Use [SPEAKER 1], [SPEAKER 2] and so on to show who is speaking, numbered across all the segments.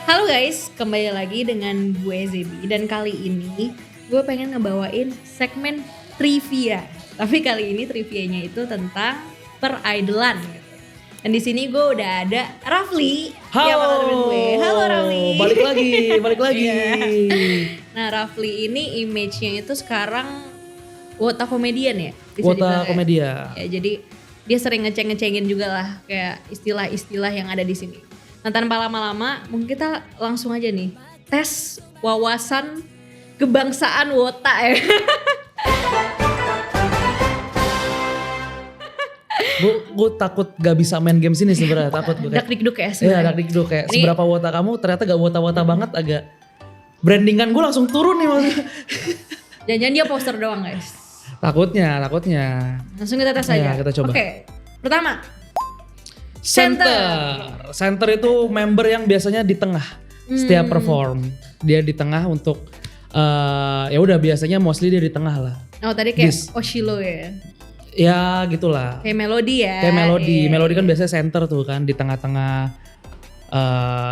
[SPEAKER 1] Halo guys, kembali lagi dengan gue Zebi. Dan kali ini gue pengen ngebawain segmen trivia. Tapi kali ini trivianya itu tentang peridolan gitu. Dan di sini gue udah ada Rafli. Yang bakal nemenin gue. Halo Rafli.
[SPEAKER 2] Balik lagi.
[SPEAKER 1] Nah Rafli ini image-nya itu sekarang wota komedian ya? Bisa
[SPEAKER 2] Wota
[SPEAKER 1] dibilang
[SPEAKER 2] komedia.
[SPEAKER 1] Ya, jadi dia sering ngeceng-ngecengin juga lah kayak istilah-istilah yang ada di sini. Nah tanpa lama-lama mungkin kita langsung aja nih tes wawasan kebangsaan wota ya.
[SPEAKER 2] Gue takut gak bisa main games ini sebenarnya, takut gue kayak.
[SPEAKER 1] Dakdikduk ya
[SPEAKER 2] Iya,
[SPEAKER 1] sebenarnya.
[SPEAKER 2] dakdikduk kayak
[SPEAKER 1] Ini-
[SPEAKER 2] seberapa wota kamu ternyata gak wota-wota banget, agak brandingan gue langsung turun nih maksudnya.
[SPEAKER 1] Jangan-jangan dia poster doang guys.
[SPEAKER 2] Takutnya.
[SPEAKER 1] Langsung kita tes
[SPEAKER 2] Iya,
[SPEAKER 1] aja.
[SPEAKER 2] kita coba.
[SPEAKER 1] Oke, pertama.
[SPEAKER 2] Center itu member yang biasanya di tengah setiap perform. Dia di tengah untuk ya udah biasanya mostly dia di tengah lah.
[SPEAKER 1] Oh tadi kayak
[SPEAKER 2] Dis.
[SPEAKER 1] Oshilo ya.
[SPEAKER 2] Ya gitulah.
[SPEAKER 1] Kayak melodi ya.
[SPEAKER 2] Kayak melodi.
[SPEAKER 1] Iya.
[SPEAKER 2] Melodi kan biasanya center tuh kan di tengah-tengah.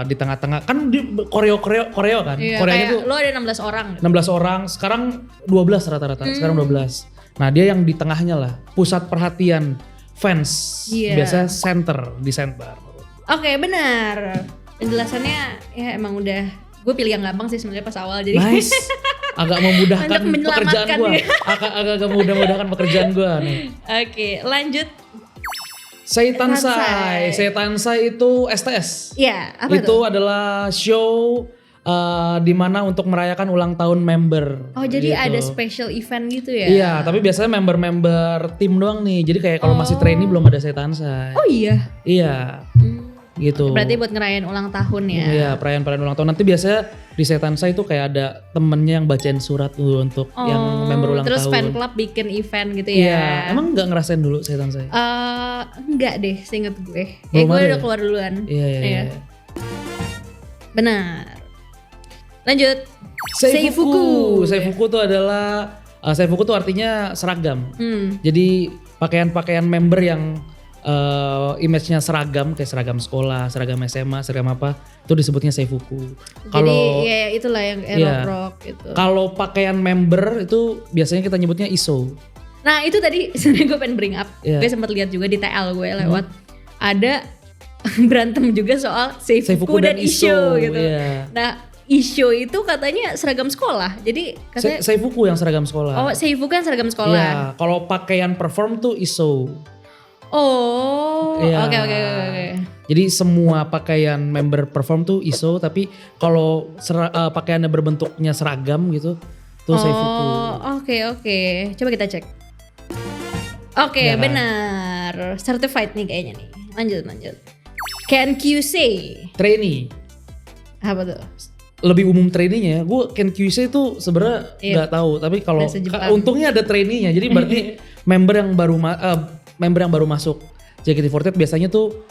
[SPEAKER 2] Di tengah-tengah kan di koreo kan.
[SPEAKER 1] Iya,
[SPEAKER 2] Koreanya
[SPEAKER 1] kayak
[SPEAKER 2] tuh
[SPEAKER 1] lo ada 16 orang.
[SPEAKER 2] 16 orang, sekarang 12 rata-rata. Sekarang 12. Nah, dia yang di tengahnya lah, pusat perhatian fans.
[SPEAKER 1] Iya.
[SPEAKER 2] Biasanya di center.
[SPEAKER 1] Oke benar. Penjelasannya ya emang udah gue pilih yang gampang sih sebenarnya pas awal jadi.
[SPEAKER 2] Nice. Agak memudahkan
[SPEAKER 1] Untuk menyelamatkan
[SPEAKER 2] pekerjaan gue.
[SPEAKER 1] dia.
[SPEAKER 2] Agak memudahkan pekerjaan gue nih.
[SPEAKER 1] Oke lanjut.
[SPEAKER 2] Seitansai. Seitansai itu STS.
[SPEAKER 1] Ya apa
[SPEAKER 2] itu
[SPEAKER 1] tuh?
[SPEAKER 2] adalah show di mana untuk merayakan ulang tahun member.
[SPEAKER 1] Oh jadi
[SPEAKER 2] gitu.
[SPEAKER 1] ada special event gitu ya?
[SPEAKER 2] Iya, tapi biasanya member-member tim doang nih. Jadi kayak kalau masih trainee belum ada Seitansai.
[SPEAKER 1] Oh iya.
[SPEAKER 2] Iya, gitu.
[SPEAKER 1] Berarti buat ngerayain ulang tahun ya?
[SPEAKER 2] Iya, perayaan ulang tahun. Nanti biasanya di Seitansai itu kayak ada temennya yang bacain surat tuh untuk yang member ulang
[SPEAKER 1] terus
[SPEAKER 2] tahun.
[SPEAKER 1] fan club bikin event gitu
[SPEAKER 2] Iya,
[SPEAKER 1] ya?
[SPEAKER 2] emang nggak ngerasain dulu Seitansai?
[SPEAKER 1] Enggak deh, seinget gue.
[SPEAKER 2] Belum
[SPEAKER 1] Gue
[SPEAKER 2] ada
[SPEAKER 1] udah
[SPEAKER 2] ya?
[SPEAKER 1] keluar duluan.
[SPEAKER 2] Iya.
[SPEAKER 1] Benar. Lanjut.
[SPEAKER 2] Seifuku tuh adalah Seifuku tuh artinya seragam. Jadi pakaian-pakaian member yang image-nya seragam kayak seragam sekolah, seragam SMA, seragam apa itu disebutnya Seifuku.
[SPEAKER 1] Jadi ya itulah yang
[SPEAKER 2] Iya.
[SPEAKER 1] rock gitu.
[SPEAKER 2] Kalau pakaian member itu biasanya kita nyebutnya ISO.
[SPEAKER 1] Nah itu tadi sebenarnya gue pengen bring up.
[SPEAKER 2] Iya.
[SPEAKER 1] Gue sempat lihat juga di TL gue lewat ada berantem juga soal Seifuku dan Isho gitu.
[SPEAKER 2] Iya.
[SPEAKER 1] Nah Isho itu katanya seragam sekolah. Jadi katanya
[SPEAKER 2] Seifuku yang seragam sekolah.
[SPEAKER 1] oh Seifuku kan seragam sekolah.
[SPEAKER 2] Iya, kalau pakaian perform tuh ISO.
[SPEAKER 1] Oh,
[SPEAKER 2] Iya.
[SPEAKER 1] oke.
[SPEAKER 2] Jadi semua pakaian member perform tuh ISO, tapi kalau pakaiannya berbentuknya seragam gitu, tuh Seifuku.
[SPEAKER 1] Oh, oke. Coba kita cek. Oke,
[SPEAKER 2] Ya kan?
[SPEAKER 1] benar. Certified nih kayaknya nih. Lanjut. Can QC.
[SPEAKER 2] Trainee.
[SPEAKER 1] Apa tuh?
[SPEAKER 2] Lebih umum trainee-nya, gue Ken QC itu sebenarnya
[SPEAKER 1] Iya.
[SPEAKER 2] nggak tahu, tapi kalau
[SPEAKER 1] Bahasa Jepang.
[SPEAKER 2] untungnya ada trainee-nya, jadi berarti member yang baru masuk JKT48 biasanya tuh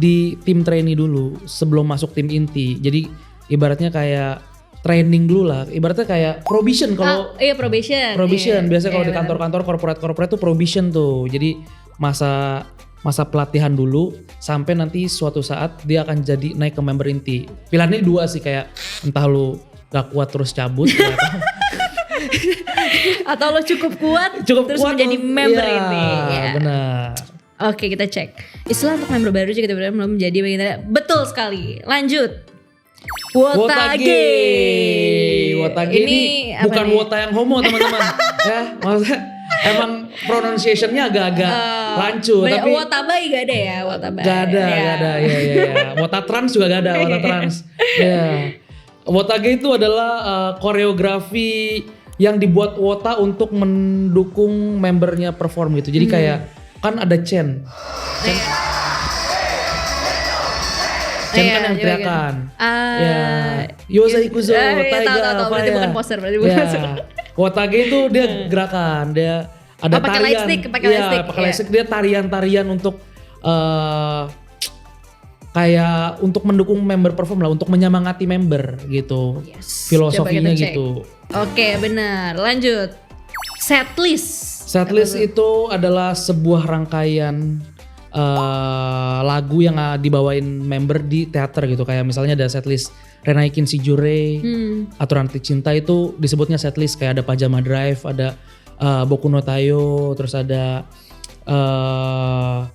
[SPEAKER 2] di tim trainee dulu sebelum masuk tim inti, jadi ibaratnya kayak training dulu lah, ibaratnya kayak probation kalau
[SPEAKER 1] Iya probation.
[SPEAKER 2] biasanya kalau
[SPEAKER 1] Iya,
[SPEAKER 2] di
[SPEAKER 1] benar.
[SPEAKER 2] kantor-kantor corporate tuh probation tuh, jadi masa pelatihan dulu sampai nanti suatu saat dia akan jadi naik ke member inti. Pilihannya dua sih, kayak entah lu gak kuat terus cabut ya,
[SPEAKER 1] Atau lo cukup kuat terus
[SPEAKER 2] kuat
[SPEAKER 1] menjadi member
[SPEAKER 2] ya,
[SPEAKER 1] ini. Ya.
[SPEAKER 2] Benar.
[SPEAKER 1] Oke, kita cek. Istilah untuk member baru juga belum menjadi bagian dari. Betul sekali. Lanjut. Wotage.
[SPEAKER 2] Wotage ini
[SPEAKER 1] apa
[SPEAKER 2] bukan
[SPEAKER 1] nih?
[SPEAKER 2] wota yang homo teman-teman. Ya, maksudnya emang pronunciation-nya agak-agak rancu, tapi
[SPEAKER 1] Watabai gak ada ya, Watabai.
[SPEAKER 2] gak ada. Iya. Wota trans juga gak ada, wota trans. Ya. Wotage itu adalah koreografi yang dibuat wota untuk mendukung membernya perform gitu. Jadi kayak kan ada Chen. Chen kan yang teriakan. Ya. Yosai Kuzo, Taiga,
[SPEAKER 1] tahu. Berarti bukan poster, berarti bukan poster.
[SPEAKER 2] Wotage itu dia gerakan, dia ada
[SPEAKER 1] pakai
[SPEAKER 2] tarian.
[SPEAKER 1] lightstick, pakai lightstick,
[SPEAKER 2] pakai
[SPEAKER 1] iya.
[SPEAKER 2] lightstick, dia tarian-tarian untuk kayak untuk mendukung member perform lah, untuk menyemangati member gitu.
[SPEAKER 1] Yes.
[SPEAKER 2] Filosofinya
[SPEAKER 1] Coba kita cek.
[SPEAKER 2] gitu.
[SPEAKER 1] Oke, benar. Lanjut. Setlist.
[SPEAKER 2] Setlist itu adalah sebuah rangkaian lagu yang dibawain member di teater gitu, kayak misalnya ada setlist Renaikin Shijure, Aturan Arti Cinta itu disebutnya setlist, kayak ada Pajama Drive, ada Boku no Tayo, terus ada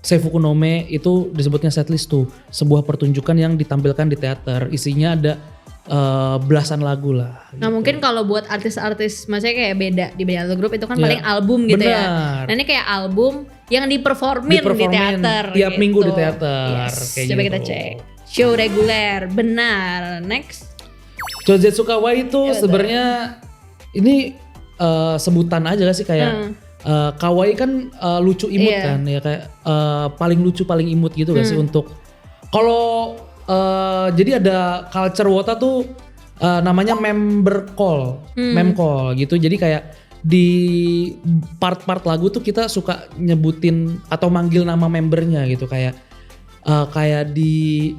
[SPEAKER 2] Seifuku no Me, itu disebutnya setlist tuh, sebuah pertunjukan yang ditampilkan di teater, isinya ada belasan lagu lah.
[SPEAKER 1] Nah
[SPEAKER 2] gitu.
[SPEAKER 1] mungkin kalau buat artis-artis maksudnya kayak beda di banyak grup itu kan paling album gitu ya.
[SPEAKER 2] Benar.
[SPEAKER 1] Nah ini kayak album yang diperformin di teater.
[SPEAKER 2] Tiap
[SPEAKER 1] gitu.
[SPEAKER 2] minggu di teater.
[SPEAKER 1] Yes,
[SPEAKER 2] Kayak
[SPEAKER 1] coba
[SPEAKER 2] gitu.
[SPEAKER 1] kita cek. Show reguler, benar. Next.
[SPEAKER 2] Jozetsu Kawaii itu sebenarnya ini sebutan aja sih, kayak kawaii kan lucu imut kan ya, kayak paling lucu paling imut gitu gak sih untuk kalau jadi ada culture Wota tuh namanya member call, mem call gitu. Jadi kayak di part-part lagu tuh kita suka nyebutin atau manggil nama membernya gitu, kayak di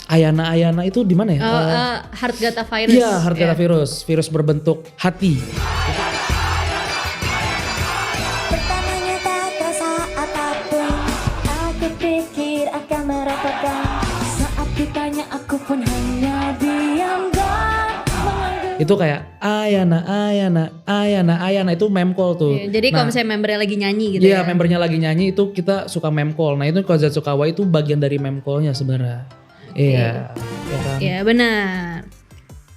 [SPEAKER 2] Ayana itu di mana ya?
[SPEAKER 1] Heart Gata Virus.
[SPEAKER 2] Iya, Heart Gata virus berbentuk hati.
[SPEAKER 3] Pertamanya tak terasa apapun, aku pikir akan merepotkan. Saat ditanya aku pun hanya diam dan menganggap.
[SPEAKER 2] Itu kayak Ayana itu mem call tuh.
[SPEAKER 1] Iya, jadi kalau misalnya membernya lagi nyanyi gitu
[SPEAKER 2] Iya,
[SPEAKER 1] ya.
[SPEAKER 2] membernya lagi nyanyi itu kita suka mem call. Nah itu Jozetsu Kawaii itu bagian dari mem callnya sebenarnya. Iya, ya kan?
[SPEAKER 1] Iya benar.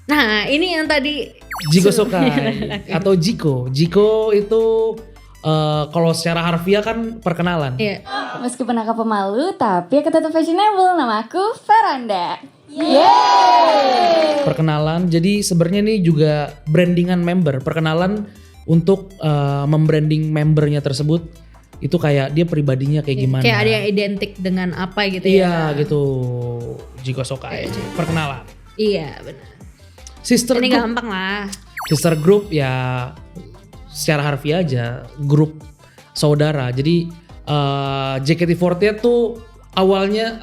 [SPEAKER 1] Nah ini yang tadi
[SPEAKER 2] Jiko Sokai atau Jiko. Jiko itu kalau secara harfiah kan perkenalan.
[SPEAKER 1] Iya.
[SPEAKER 3] Meskipun aku pemalu, tapi aku tetap fashionable. Nama aku Veranda.
[SPEAKER 2] Perkenalan. Jadi sebenarnya ini juga brandingan member. Perkenalan untuk membranding membernya tersebut. Itu kayak dia pribadinya kayak gimana.
[SPEAKER 1] Kayak ada yang identik dengan apa gitu
[SPEAKER 2] Iya
[SPEAKER 1] ya.
[SPEAKER 2] gitu. Jiko Sokai. Perkenalan.
[SPEAKER 1] Iya benar.
[SPEAKER 2] Sister
[SPEAKER 1] Ini
[SPEAKER 2] group.
[SPEAKER 1] gampang lah.
[SPEAKER 2] Sister group ya secara harfiah aja grup saudara. Jadi JKT48 tuh awalnya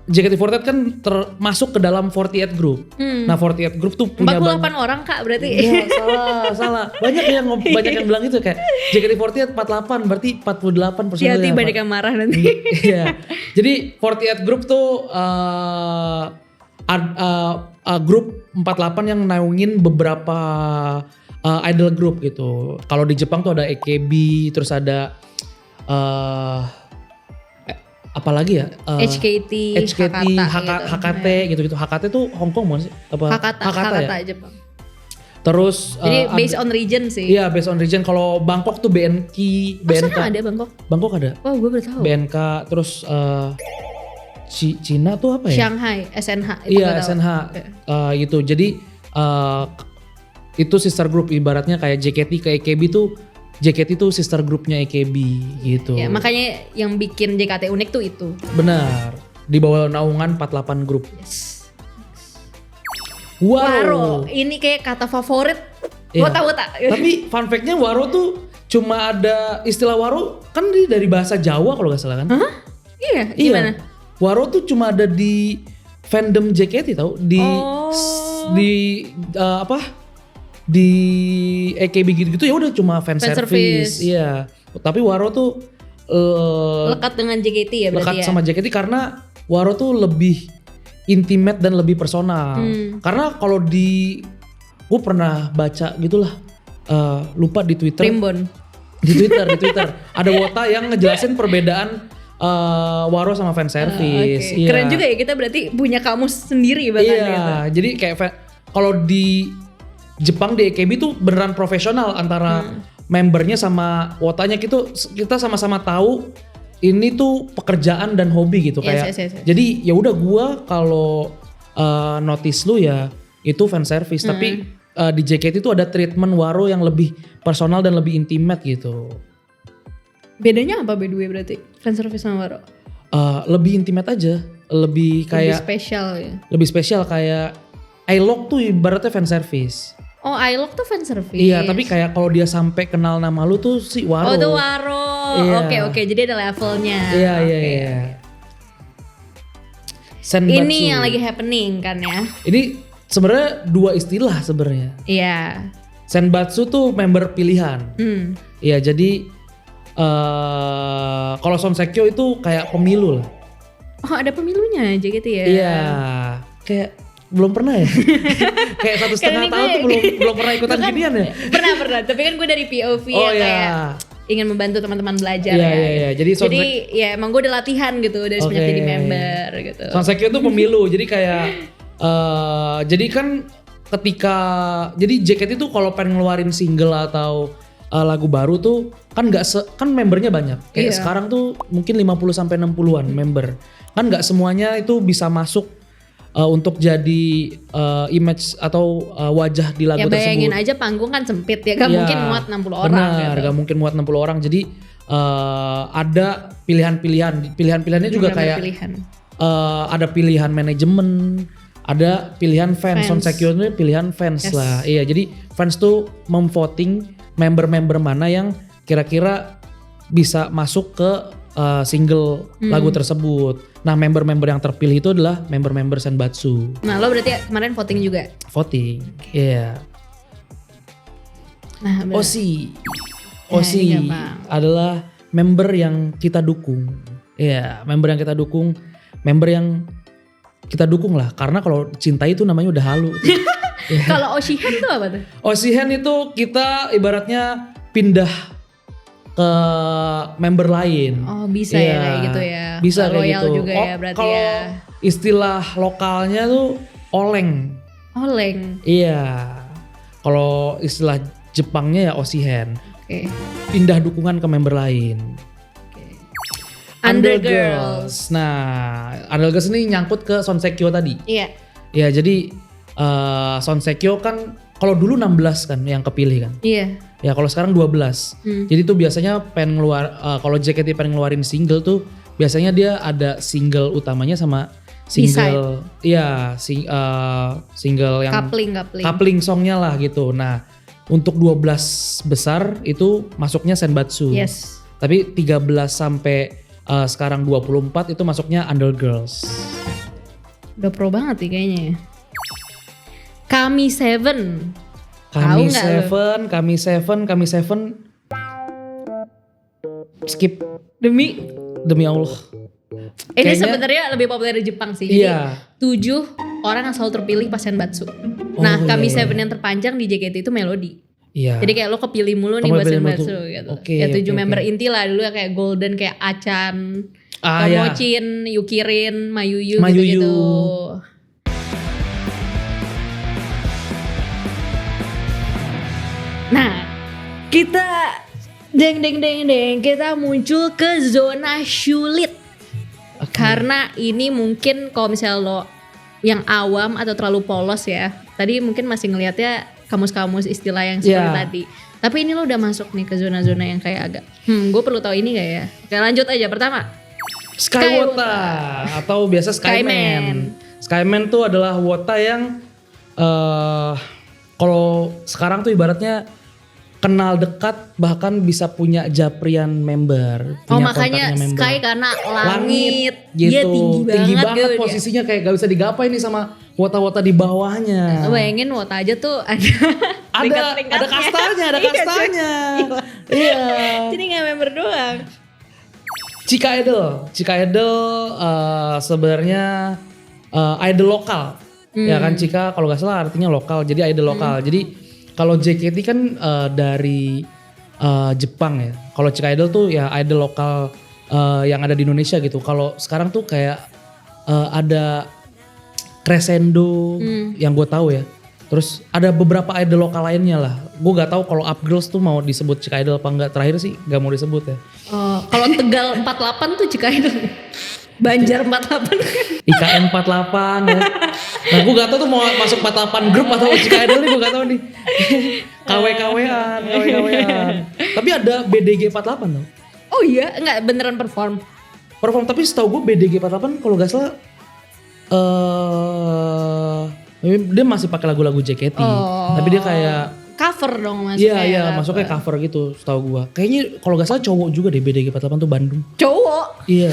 [SPEAKER 2] JKT48 kan termasuk ke dalam 48 group. Nah 48 group tuh punya
[SPEAKER 1] 48 orang kak berarti.
[SPEAKER 2] Iya, salah. Banyak yang bilang itu kayak JKT48 48 berarti 48 personil.
[SPEAKER 1] Hati-hati banyak yang marah nanti.
[SPEAKER 2] Iya. Jadi 48 group tuh grup 48 yang naungin beberapa idol group gitu. Kalau di Jepang tuh ada AKB, terus ada apalagi ya?
[SPEAKER 1] HKT,
[SPEAKER 2] HKT gitu. HKT tuh Hong Kong bukan sih? Apa?
[SPEAKER 1] Hakata
[SPEAKER 2] ya?
[SPEAKER 1] Jepang.
[SPEAKER 2] Terus
[SPEAKER 1] Jadi based on region sih.
[SPEAKER 2] Iya, based on region. Kalau Bangkok tuh BNK.
[SPEAKER 1] Sana ada Bangkok?
[SPEAKER 2] Bangkok ada.
[SPEAKER 1] Oh gue baru tahu.
[SPEAKER 2] BNK, terus Cina tuh apa ya?
[SPEAKER 1] Shanghai, SNH.
[SPEAKER 2] Iya, SNH gitu. Jadi itu sister group, ibaratnya kayak JKT ke AKB tuh, JKT tuh sister groupnya AKB gitu.
[SPEAKER 1] Ya, makanya yang bikin JKT unik tuh itu.
[SPEAKER 2] Benar. Di bawah naungan 48 grup.
[SPEAKER 1] Yes.
[SPEAKER 2] Waro.
[SPEAKER 1] Ini kayak kata favorit.
[SPEAKER 2] Iya.
[SPEAKER 1] Wota.
[SPEAKER 2] Tapi fun fact-nya Waro tuh cuma ada istilah Waro kan dari bahasa Jawa kalau gak salah kan.
[SPEAKER 1] Hah? Iya, gimana?
[SPEAKER 2] Iya. Waro tuh cuma ada di fandom JKT tau, di di AKB gitu-gitu ya udah cuma fan service. Iya. Tapi Waro tuh
[SPEAKER 1] Lekat dengan JKT ya berarti
[SPEAKER 2] lekat
[SPEAKER 1] ya?
[SPEAKER 2] sama JKT karena Waro tuh lebih intimate dan lebih personal. Karena kalau gue pernah baca gitulah, lupa di Twitter.
[SPEAKER 1] Primbon.
[SPEAKER 2] Di Twitter ada Wota yang ngejelasin perbedaan Waro sama fan service.
[SPEAKER 1] Oke.
[SPEAKER 2] Iya.
[SPEAKER 1] Keren juga ya, kita berarti punya kamus sendiri bahkan
[SPEAKER 2] Iya,
[SPEAKER 1] gitu.
[SPEAKER 2] jadi kayak kalau di Jepang di AKB tuh beneran profesional antara membernya sama Wotanya gitu, kita sama-sama tahu ini tuh pekerjaan dan hobi gitu.
[SPEAKER 1] Yes.
[SPEAKER 2] Jadi ya udah gua kalau notice lu ya itu fan service, tapi di JKT itu ada treatment Waro yang lebih personal dan lebih intimate gitu.
[SPEAKER 1] Bedanya apa by the way berarti? Fan service sama Waro?
[SPEAKER 2] Lebih intimate aja, lebih kayak
[SPEAKER 1] Lebih spesial ya?
[SPEAKER 2] lebih spesial kayak iLog tuh ibaratnya fan service.
[SPEAKER 1] Oh, iLog tuh fan service?
[SPEAKER 2] Iya, tapi kayak kalau dia sampai kenal nama lu tuh si Waro.
[SPEAKER 1] Oh, itu Waro.
[SPEAKER 2] Iya.
[SPEAKER 1] Oke, jadi ada levelnya.
[SPEAKER 2] Iya,
[SPEAKER 1] Oke.
[SPEAKER 2] iya. Senbatsu.
[SPEAKER 1] Ini yang lagi happening kan ya?
[SPEAKER 2] Ini sebenarnya dua istilah sebenarnya.
[SPEAKER 1] Iya.
[SPEAKER 2] Senbatsu tuh member pilihan. Iya, jadi kalau Sonsekyo itu kayak pemilu lah.
[SPEAKER 1] Oh ada pemilunya JKT ya?
[SPEAKER 2] Iya, kayak belum pernah ya. Kayak 1,5
[SPEAKER 1] Karena
[SPEAKER 2] tahun tuh belum pernah ikutan ginian ya.
[SPEAKER 1] Pernah, tapi kan gue dari POV
[SPEAKER 2] Oh
[SPEAKER 1] ya
[SPEAKER 2] iya.
[SPEAKER 1] kayak ingin membantu teman-teman belajar
[SPEAKER 2] Iya,
[SPEAKER 1] ya.
[SPEAKER 2] iya, iya. Jadi
[SPEAKER 1] ya emang gue udah latihan gitu dari semenjak
[SPEAKER 2] Oke.
[SPEAKER 1] jadi member gitu.
[SPEAKER 2] Sonsekyo tuh pemilu, jadi kayak jadi kan ketika jadi JKT itu kalau pengen ngeluarin single atau lagu baru tuh kan kan membernya banyak. Kayak
[SPEAKER 1] Iya.
[SPEAKER 2] sekarang tuh mungkin 50 sampai 60-an member. Kan nggak semuanya itu bisa masuk untuk jadi image atau wajah di lagu
[SPEAKER 1] Ya bayangin
[SPEAKER 2] tersebut.
[SPEAKER 1] aja panggung kan sempit ya, gak
[SPEAKER 2] Iya,
[SPEAKER 1] mungkin muat 60 orang
[SPEAKER 2] benar,
[SPEAKER 1] gitu.
[SPEAKER 2] gak mungkin muat 60 orang. Jadi ada pilihannya juga
[SPEAKER 1] Bener-bener
[SPEAKER 2] kayak
[SPEAKER 1] pilihan.
[SPEAKER 2] ada pilihan manajemen, ada pilihan fans.
[SPEAKER 1] Fans.
[SPEAKER 2] Sonsekyo itu pilihan fans
[SPEAKER 1] Yes.
[SPEAKER 2] lah. Iya, jadi fans tuh memvoting member-member mana yang kira-kira bisa masuk ke single lagu tersebut. Nah, member-member yang terpilih itu adalah member-member Senbatsu.
[SPEAKER 1] Nah lo berarti kemarin voting juga?
[SPEAKER 2] Voting. Iya.
[SPEAKER 1] Nah bener.
[SPEAKER 2] Osi.
[SPEAKER 1] Ya,
[SPEAKER 2] Osi
[SPEAKER 1] ini gampang.
[SPEAKER 2] adalah member yang kita dukung. Iya, member yang kita dukung. Member yang kita dukung lah. Karena kalau cintai itu namanya udah halu.
[SPEAKER 1] Kalau Oshihan tuh apa tuh?
[SPEAKER 2] Osihen itu kita ibaratnya pindah ke member lain.
[SPEAKER 1] Oh bisa ya kayak gitu ya.
[SPEAKER 2] Bisa
[SPEAKER 1] Nggak
[SPEAKER 2] kayak
[SPEAKER 1] loyal
[SPEAKER 2] gitu.
[SPEAKER 1] juga ya berarti
[SPEAKER 2] kalau
[SPEAKER 1] ya.
[SPEAKER 2] istilah lokalnya tuh oleng.
[SPEAKER 1] Oleng.
[SPEAKER 2] Iya. Kalau istilah Jepangnya ya Osihen.
[SPEAKER 1] Oke.
[SPEAKER 2] Pindah dukungan ke member lain.
[SPEAKER 1] Undergirls.
[SPEAKER 2] Nah, Undergirls ini nyangkut ke Sonsekyo tadi.
[SPEAKER 1] Iya.
[SPEAKER 2] Ya, jadi Sonsekyo kan kalau dulu 16 kan yang kepilih kan.
[SPEAKER 1] Iya.
[SPEAKER 2] Ya kalau sekarang 12. Jadi tuh biasanya pengen kalau JKT pengen ngeluarin single tuh biasanya dia ada single utamanya sama single single yang
[SPEAKER 1] Coupling.
[SPEAKER 2] songnya lah gitu. Nah, untuk 12 besar itu masuknya Senbatsu.
[SPEAKER 1] Yes.
[SPEAKER 2] Tapi 13 sampai sekarang 24 itu masuknya Undergirls.
[SPEAKER 1] Udah pro banget nih kayaknya ya. Kami Seven. Tahu nggak
[SPEAKER 2] Kami Seven skip
[SPEAKER 1] Demi
[SPEAKER 2] Allah.
[SPEAKER 1] ini
[SPEAKER 2] Kayaknya-
[SPEAKER 1] sebenarnya lebih populer di Jepang sih.
[SPEAKER 2] Iya.
[SPEAKER 1] Jadi 7 orang yang selalu terpilih pas Senbatsu. Nah,
[SPEAKER 2] Oh,
[SPEAKER 1] Kami
[SPEAKER 2] iya.
[SPEAKER 1] Seven yang terpanjang di JKT itu Melody.
[SPEAKER 2] Iya.
[SPEAKER 1] Jadi kayak lo kepilih mulu nih
[SPEAKER 2] Kamu
[SPEAKER 1] buat
[SPEAKER 2] pilih
[SPEAKER 1] Senbatsu
[SPEAKER 2] mulu tuh.
[SPEAKER 1] gitu.
[SPEAKER 2] Oke,
[SPEAKER 1] Ya 7
[SPEAKER 2] oke,
[SPEAKER 1] member
[SPEAKER 2] oke.
[SPEAKER 1] inti lah dulu ya kayak Golden kayak Achan,
[SPEAKER 2] Iya.
[SPEAKER 1] Tomochin, Yukirin, Mayuyu
[SPEAKER 2] Mayuyu.
[SPEAKER 1] gitu-gitu. Nah, kita kita muncul ke zona sulit.
[SPEAKER 2] Oke.
[SPEAKER 1] Karena ini mungkin kalau misalnya lo yang awam atau terlalu polos ya. Tadi mungkin masih ngelihatnya kamus-kamus istilah yang seperti
[SPEAKER 2] Iya.
[SPEAKER 1] tadi. Tapi ini lo udah masuk nih ke zona-zona yang kayak agak gue perlu tahu ini gak ya? Oke lanjut aja. Pertama,
[SPEAKER 2] Sky Wota atau biasa Skyman. Skyman tuh adalah Wota yang kalau sekarang tuh ibaratnya kenal dekat bahkan bisa punya japrian member.
[SPEAKER 1] Oh
[SPEAKER 2] punya
[SPEAKER 1] makanya
[SPEAKER 2] kontaknya member.
[SPEAKER 1] Sky karena langit.
[SPEAKER 2] gitu.
[SPEAKER 1] Dia tinggi banget gitu dia.
[SPEAKER 2] posisinya kayak gak bisa digapai nih sama Wota-Wota di bawahnya.
[SPEAKER 1] Lo bayangin Wota aja tuh ada
[SPEAKER 2] ada kastanya, ada
[SPEAKER 1] Iya,
[SPEAKER 2] kastanya.
[SPEAKER 1] Gila.
[SPEAKER 2] Iya.
[SPEAKER 1] Jadi gak member doang.
[SPEAKER 2] Chika Idol sebenarnya idol lokal. Ya kan Chika kalau gak salah artinya lokal. Jadi idol lokal. Jadi kalau JKT kan dari Jepang ya. Kalau Chika Idol tuh ya idol lokal yang ada di Indonesia gitu. Kalau sekarang tuh kayak ada Crescendo yang gue tahu ya. Terus ada beberapa idol lokal lainnya lah. Gue gak tahu kalau Up Girls tuh mau disebut Chika Idol apa enggak. Terakhir sih gak mau disebut ya.
[SPEAKER 1] Oh, kalau Tegal 48 tuh Chika Idol. Banjar 48.
[SPEAKER 2] IKN 48 ya. Nah gue gak tahu tuh mau masuk 48 grup atau Chika Idol nih gue gak tahu nih. KW-KW-an. Tapi ada BDG 48 tau.
[SPEAKER 1] Oh iya, enggak beneran perform.
[SPEAKER 2] Tapi setahu gue BDG 48 kalau gak salah dia masih pakai lagu-lagu JKT.
[SPEAKER 1] Oh.
[SPEAKER 2] Tapi dia kayak
[SPEAKER 1] Cover dong masuknya.
[SPEAKER 2] iya masuknya cover gitu setahu gue. Kayaknya kalau gak salah cowok juga deh BDG 48 tuh Bandung.
[SPEAKER 1] Cowok.
[SPEAKER 2] Iya.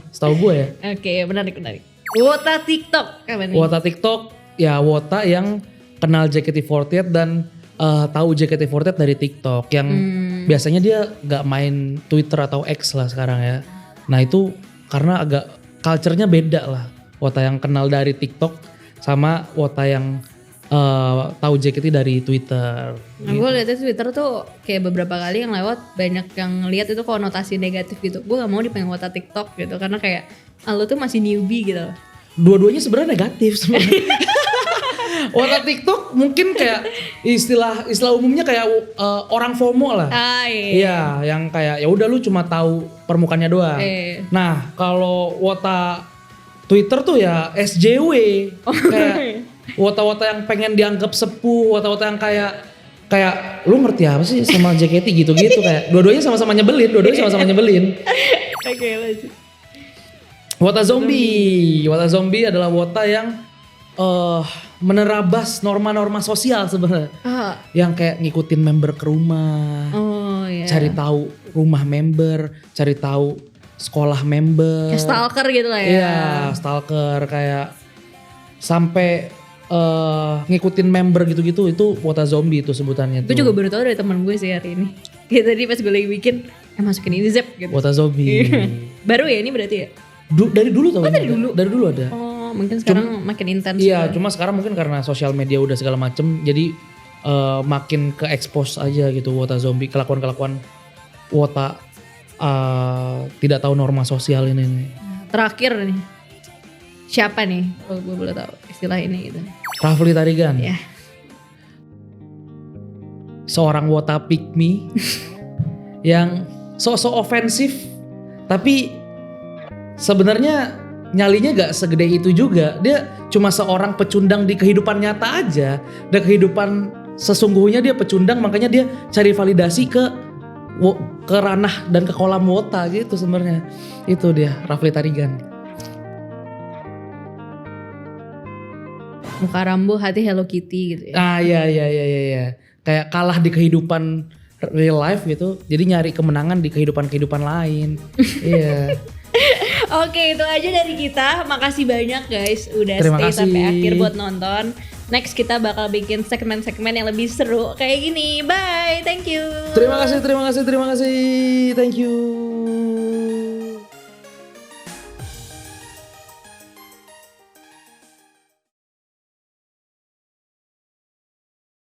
[SPEAKER 2] Setahu gue ya.
[SPEAKER 1] Oke, menarik. Wota TikTok. Apa nih?
[SPEAKER 2] Wota TikTok ya Wota yang kenal JKT48 dan tahu JKT48 dari TikTok yang biasanya dia gak main Twitter atau X lah sekarang ya. Nah itu karena agak culture-nya beda lah. Wota yang kenal dari TikTok sama Wota yang tahu JKT dari Twitter.
[SPEAKER 1] Nah, gue liatnya Twitter tuh kayak beberapa kali yang lewat banyak yang lihat itu konotasi negatif gitu. Gue gak mau dipanggil Wota TikTok gitu karena kayak lu tuh masih newbie gitu.
[SPEAKER 2] Dua-duanya sebenarnya negatif sebenarnya. Wota TikTok mungkin kayak istilah umumnya kayak orang FOMO lah. Iya, yang kayak ya udah lu cuma tahu permukaannya doang. Nah, kalau Wota Twitter tuh ya SJW. Kayak Wota-wota yang pengen dianggap sepuh, wota-wota yang kayak lu ngerti apa sih sama JKT gitu-gitu kayak dua-duanya sama-sama nyebelin. Oke, lanjut. Wota zombie adalah wota yang menerabas norma-norma sosial sebenarnya. Yang kayak ngikutin member ke rumah. Cari tahu rumah member, cari tahu sekolah member.
[SPEAKER 1] Kayak stalker gitu lah ya.
[SPEAKER 2] Iya, stalker kayak sampai ngikutin member gitu-gitu, itu wota zombie itu sebutannya.
[SPEAKER 1] Gue juga baru tahu dari teman gue sih hari ini. Ya tadi pas gue lagi bikin, masukin ini Zep gitu.
[SPEAKER 2] Wota zombie.
[SPEAKER 1] Baru ya ini berarti ya?
[SPEAKER 2] Dari dulu tau.
[SPEAKER 1] Dari dulu?
[SPEAKER 2] Dari dulu ada.
[SPEAKER 1] Oh mungkin sekarang makin intens.
[SPEAKER 2] Iya, cuma sekarang mungkin karena sosial media udah segala macem, jadi makin ke expose aja gitu wota zombie, kelakuan-kelakuan wota tidak tahu norma sosial ini nih.
[SPEAKER 1] Terakhir nih, siapa nih kalau gue boleh tahu istilah ini gitu?
[SPEAKER 2] Rafli Tarigan.
[SPEAKER 1] Ya.
[SPEAKER 2] Seorang wota pick me yang so-so ofensif, tapi sebenarnya nyalinya gak segede itu juga. Dia cuma seorang pecundang di kehidupan nyata aja. Dan kehidupan sesungguhnya dia pecundang, makanya dia cari validasi ke ranah dan ke kolam wota gitu sebenarnya. Itu dia Rafli Tarigan.
[SPEAKER 1] Muka Rambo, hati Hello Kitty gitu ya.
[SPEAKER 2] Iya. Kayak kalah di kehidupan real life gitu. Jadi nyari kemenangan di kehidupan lain. Iya.
[SPEAKER 1] Oke, itu aja dari kita. Makasih banyak guys udah stay sampai akhir buat nonton. Next kita bakal bikin segmen-segmen yang lebih seru kayak gini. Bye, thank you.
[SPEAKER 2] Terima kasih. Thank you.